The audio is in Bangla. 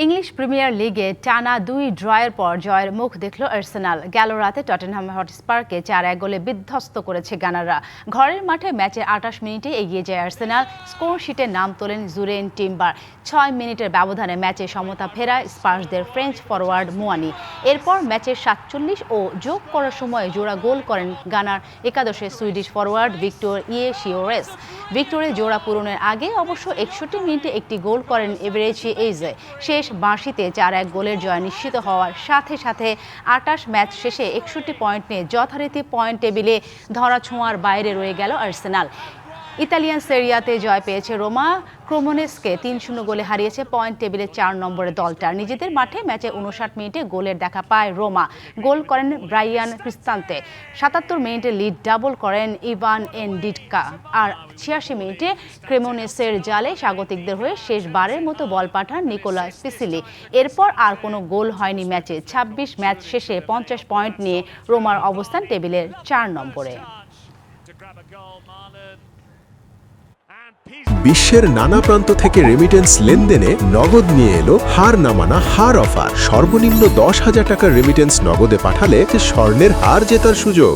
ইংলিশ প্রিমিয়ার লিগে টানা ২ ড্রয়ের পর জয়ের মুখ দেখল আর্সেনাল। গেল রাতে টটেনহাম হটস্পারকে ৪-১ গোলে বিধ্বস্ত করেছে গানাররা। ঘরের মাঠে ম্যাচের ২৮ মিনিটে এগিয়ে যায় আর্সেনাল। স্কোর শিটে নাম তোলেন জুরেন টিম্বার। ৬ মিনিটের ব্যবধানে ম্যাচে সমতা ফেরায় স্পার্সদের ফ্রেঞ্চ ফরোয়ার্ড মুয়ানি। এরপর ম্যাচের ৪৭ ও যোগ করার সময় জোড়া গোল করেন গানার একাদশে সুইডিশ ফরোয়ার্ড ভিক্টর ইয়েশিওরেস। ভিক্টরের জোড়া পূরণের আগে অবশ্য ৬১ মিনিটে একটি গোল করেন এবেরেচি এইজে। শেষ বাঁশিতে ৪-১ গোলের জয় নিশ্চিত হওয়ার সাথে সাথে ২৮ ম্যাচ শেষে ৬১ পয়েন্ট নিয়ে যথারীতি পয়েন্ট টেবিলে ধরাছোঁয়ার বাইরে রয়ে গেল আর্সেনাল। ইতালিয়ান সেরিয়াতে জয় পেয়েছে রোমা। ক্রোমোনেসকে ৩-০ গোলে হারিয়েছে পয়েন্ট টেবিলে ৪ নম্বরের দলটা। নিজেদের মাঠে ম্যাচে ৫৯ মিনিটে গোলের দেখা পায় রোমা। গোল করেন ব্রায়ান ক্রিস্তান্তে। ৭৭ মিনিটে লিড ডাবল করেন ইভান এনডিডকা। আর ৮৬ মিনিটে ক্রেমোনেসের জালে স্বাগতিকদের হয়ে শেষবারের মতো বল পাঠান নিকোলা পিসিলি। এরপর আর কোনো গোল হয়নি ম্যাচে। ২৬ ম্যাচ শেষে ৫০ পয়েন্ট নিয়ে রোমার অবস্থান টেবিলের ৪ নম্বরে। বিশ্বের নানা প্রান্ত থেকে রেমিটেন্স লেনদেনে নগদ নিয়ে এলো হার না মানা হার অফার। সর্বনিম্ন ১০,০০০ টাকার রেমিটেন্স নগদে পাঠালে স্বর্ণের হার জেতার সুযোগ।